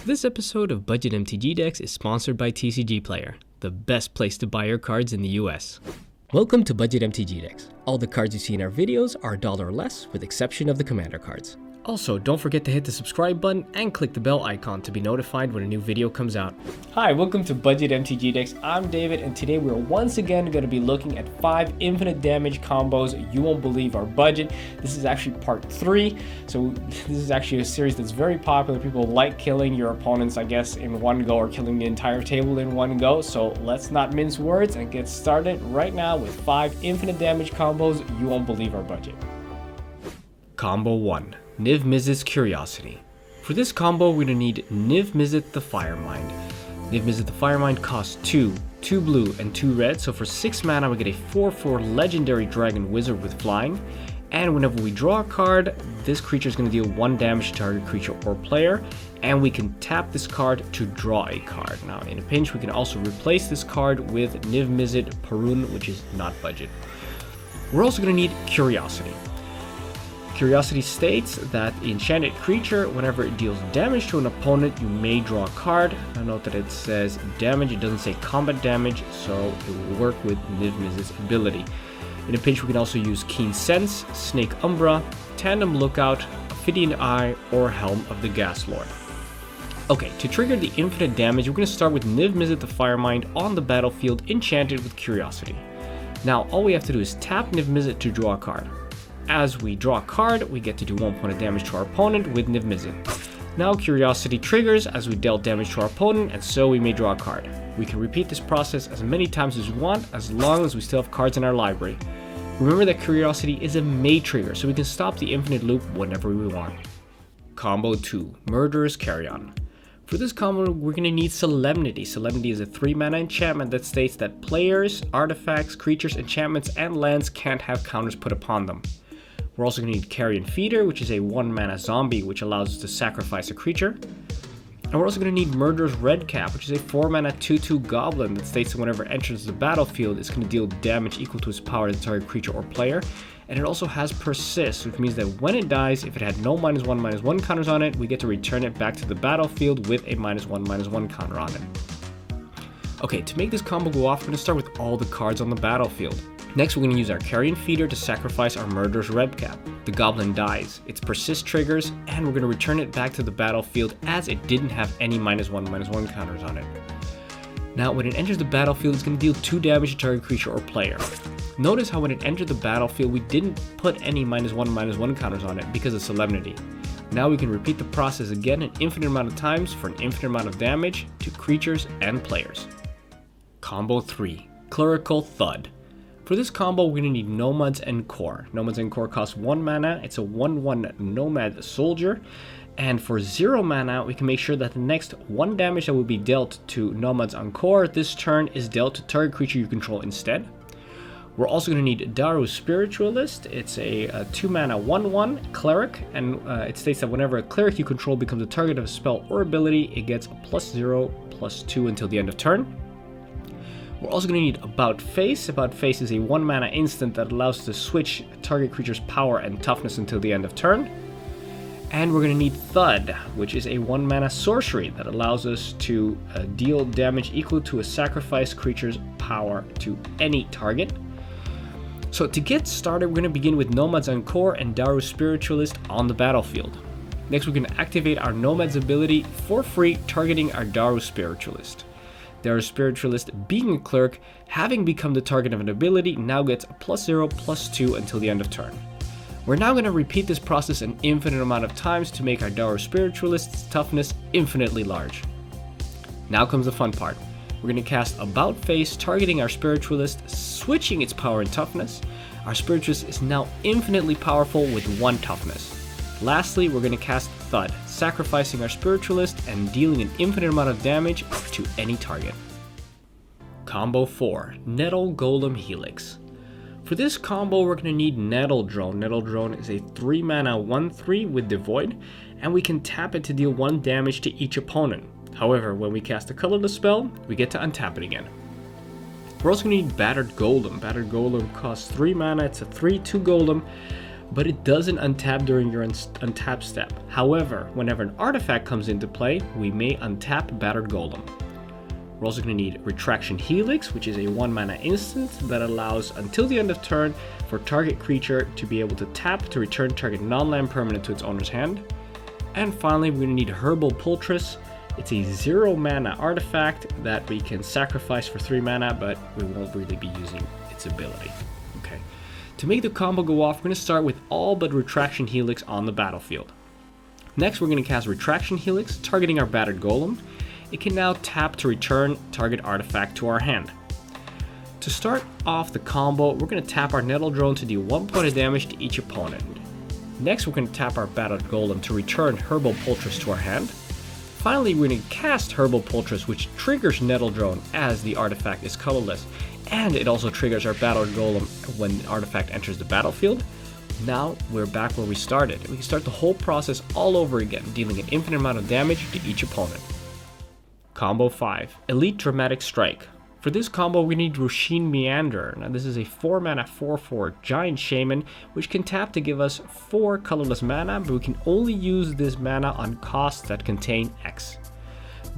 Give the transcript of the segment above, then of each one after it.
This episode of Budget MTG Decks is sponsored by TCG Player, the best place to buy your cards in the US. Welcome to Budget MTG Decks. All the cards you see in our videos are $1 or less, with exception of the Commander cards. Also, don't forget to hit the subscribe button and click the bell icon to be notified when a new video comes out. Hi, welcome to Budget MTG Decks. I'm David, and today we're once again going to be looking at 5 infinite damage combos you won't believe our budget. This is actually part 3, so this is actually a series that's very popular. People like killing your opponents, I guess, in one go, or killing the entire table in one go. So let's not mince words and get started right now with 5 infinite damage combos you won't believe our budget. Combo 1. Niv-Mizzet's Curiosity. For this combo, we're going to need Niv-Mizzet the Firemind. Niv-Mizzet the Firemind costs 2 blue, and 2 red, so for 6 mana we get a 4/4 legendary dragon wizard with flying, and whenever we draw a card, this creature is going to deal 1 damage to target creature or player, and we can tap this card to draw a card. Now, in a pinch, we can also replace this card with Niv-Mizzet Parun, which is not budget. We're also going to need Curiosity. Curiosity states that the enchanted creature, whenever it deals damage to an opponent, you may draw a card. Now note that it says damage, it doesn't say combat damage, so it will work with Niv-Mizzet's ability. In a pinch, we can also use Keen Sense, Snake Umbra, Tandem Lookout, Ophidian Eye, or Helm of the Gas Lord. Okay, to trigger the infinite damage, we're going to start with Niv-Mizzet the Firemind on the battlefield, enchanted with Curiosity. Now, all we have to do is tap Niv-Mizzet to draw a card. As we draw a card, we get to do 1 point of damage to our opponent with Niv-Mizzet. Now Curiosity triggers as we dealt damage to our opponent, and so we may draw a card. We can repeat this process as many times as we want, as long as we still have cards in our library. Remember that Curiosity is a May trigger, so we can stop the infinite loop whenever we want. Combo 2. Murderous Carrion. For this combo, we're going to need Solemnity. Solemnity is a 3 mana enchantment that states that players, artifacts, creatures, enchantments, and lands can't have counters put upon them. We're also going to need Carrion Feeder, which is a 1 mana zombie which allows us to sacrifice a creature. And we're also going to need Murderous Redcap, which is a 4 mana 2/2 goblin that states that whenever it enters the battlefield, it's going to deal damage equal to its power to the target creature or player. And it also has Persist, which means that when it dies, if it had no -1/-1 counters on it, we get to return it back to the battlefield with a -1/-1 counter on it. Okay, to make this combo go off, we're going to start with all the cards on the battlefield. Next, we're going to use our Carrion Feeder to sacrifice our Murderous Redcap. The goblin dies, its Persist triggers, and we're going to return it back to the battlefield as it didn't have any -1/-1 counters on it. Now, when it enters the battlefield, it's going to deal 2 damage to target creature or player. Notice how when it entered the battlefield, we didn't put any -1/-1 counters on it because of Solemnity. Now we can repeat the process again an infinite amount of times for an infinite amount of damage to creatures and players. Combo 3. Clerical Thud. For this combo, we're going to need Nomads en-Kor. Nomads en-Kor costs 1 mana, it's a 1/1 Nomad Soldier, and for 0 mana, we can make sure that the next 1 damage that will be dealt to Nomads en-Kor this turn is dealt to target creature you control instead. We're also going to need Daru Spiritualist. It's a 2 mana 1/1 Cleric, and it states that whenever a Cleric you control becomes a target of a spell or ability, it gets a +0/+2 until the end of turn. We're also going to need About Face. About Face is a 1 mana instant that allows us to switch target creature's power and toughness until the end of turn. And we're going to need Thud, which is a 1 mana sorcery that allows us to deal damage equal to a sacrifice creature's power to any target. So to get started, we're going to begin with Nomads en-Kor and Daru Spiritualist on the battlefield. Next, we're going to activate our Nomads ability for free, targeting our Daru Spiritualist. Daru Spiritualist, being a cleric, having become the target of an ability, now gets a +0/+2 until the end of turn. We're now going to repeat this process an infinite amount of times to make our Daru Spiritualist's toughness infinitely large. Now comes the fun part. We're going to cast About Face, targeting our Spiritualist, switching its power and toughness. Our Spiritualist is now infinitely powerful with 1 toughness. Lastly, we're going to cast Thud, sacrificing our Spiritualist and dealing an infinite amount of damage to any target. Combo 4. Nettle, Golem, Helix. For this combo, we're going to need Nettle Drone. Nettle Drone is a 3 mana 1/3 with Devoid, and we can tap it to deal 1 damage to each opponent. However, when we cast a colorless spell, we get to untap it again. We're also going to need Battered Golem. Battered Golem costs 3 mana, it's a 3/2 Golem. but it doesn't untap during your untap step. However, whenever an artifact comes into play, we may untap Battered Golem. We're also going to need Retraction Helix, which is a 1 mana instant that allows until the end of turn for target creature to be able to tap to return target non-land permanent to its owner's hand. And finally, we're going to need Herbal Poultice. It's a 0 mana artifact that we can sacrifice for 3 mana, but we won't really be using its ability. Okay. To make the combo go off, we're going to start with all but Retraction Helix on the battlefield. Next, we're going to cast Retraction Helix, targeting our Battered Golem. It can now tap to return target artifact to our hand. To start off the combo, we're going to tap our Nettle drone to deal 1 point of damage to each opponent. Next, we're going to tap our Battered Golem to return Herbal Poultice to our hand. Finally, we're going to cast Herbal Poultice, which triggers Nettle drone as the artifact is colorless, and it also triggers our Battered Golem when the artifact enters the battlefield. Now we're back where we started, and we can start the whole process all over again, dealing an infinite amount of damage to each opponent. Combo 5, Elite Dramatic Strike. For this combo, we need Rosheen Meanderer. Now this is a 4 mana 4/4 giant shaman, which can tap to give us 4 colorless mana, but we can only use this mana on costs that contain X.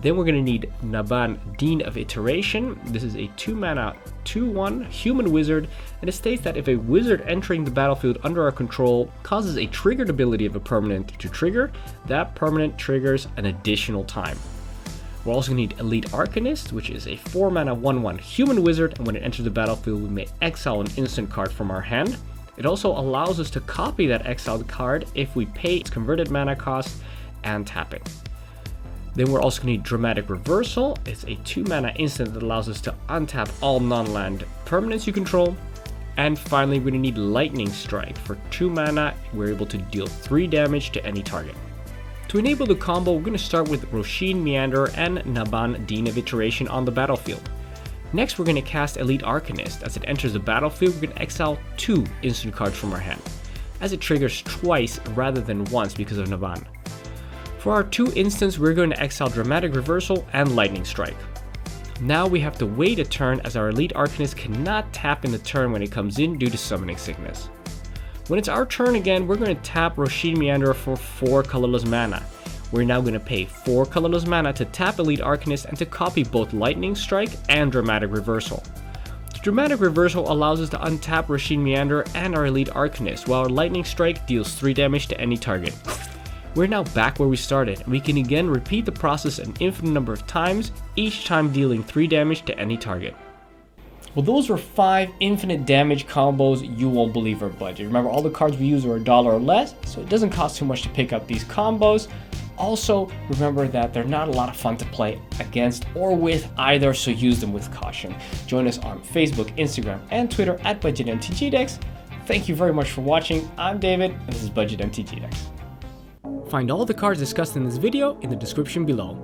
Then we're going to need Naban, Dean of Iteration. This is a 2 mana 2/1 human wizard, and it states that if a wizard entering the battlefield under our control causes a triggered ability of a permanent to trigger, that permanent triggers an additional time. We're also going to need Elite Arcanist, which is a 4 mana 1/1 human wizard, and when it enters the battlefield, we may exile an instant card from our hand. It also allows us to copy that exiled card if we pay its converted mana cost and tap it. Then we're also going to need Dramatic Reversal. It's a 2 mana instant that allows us to untap all non-land permanents you control. And finally, we're going to need Lightning Strike. For 2 mana, we're able to deal 3 damage to any target. To enable the combo, we're going to start with Rosheen Meanderer and Naban, Dean of Iteration on the battlefield. Next, we're going to cast Elite Arcanist. As it enters the battlefield, we're going to exile 2 instant cards from our hand, as it triggers twice rather than once because of Naban. For our 2 instants, we're going to exile Dramatic Reversal and Lightning Strike. Now we have to wait a turn, as our Elite Arcanist cannot tap in the turn when it comes in due to Summoning Sickness. When it's our turn again, we're going to tap Rosheen Meanderer for 4 colorless mana. We're now going to pay 4 colorless mana to tap Elite Arcanist and to copy both Lightning Strike and Dramatic Reversal. The Dramatic Reversal allows us to untap Rosheen Meanderer and our Elite Arcanist, while our Lightning Strike deals 3 damage to any target. We're now back where we started, and we can again repeat the process an infinite number of times, each time dealing 3 damage to any target. Well, those were 5 infinite damage combos you won't believe our budget. Remember, all the cards we use are $1 or less, so it doesn't cost too much to pick up these combos. Also, remember that they're not a lot of fun to play against or with either, so use them with caution. Join us on Facebook, Instagram, and Twitter at Budget MTG Decks. Thank you very much for watching. I'm David, and this is Budget MTG Decks. Find all the cards discussed in this video in the description below.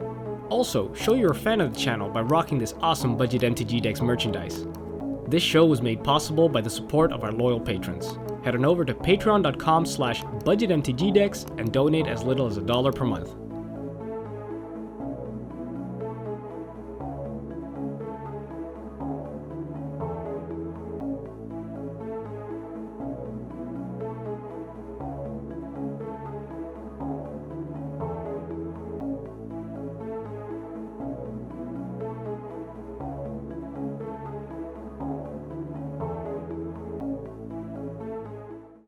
Also, show you're a fan of the channel by rocking this awesome Budget MTG Decks merchandise. This show was made possible by the support of our loyal patrons. Head on over to patreon.com/budgetmtgdecks and donate as little as $1 per month.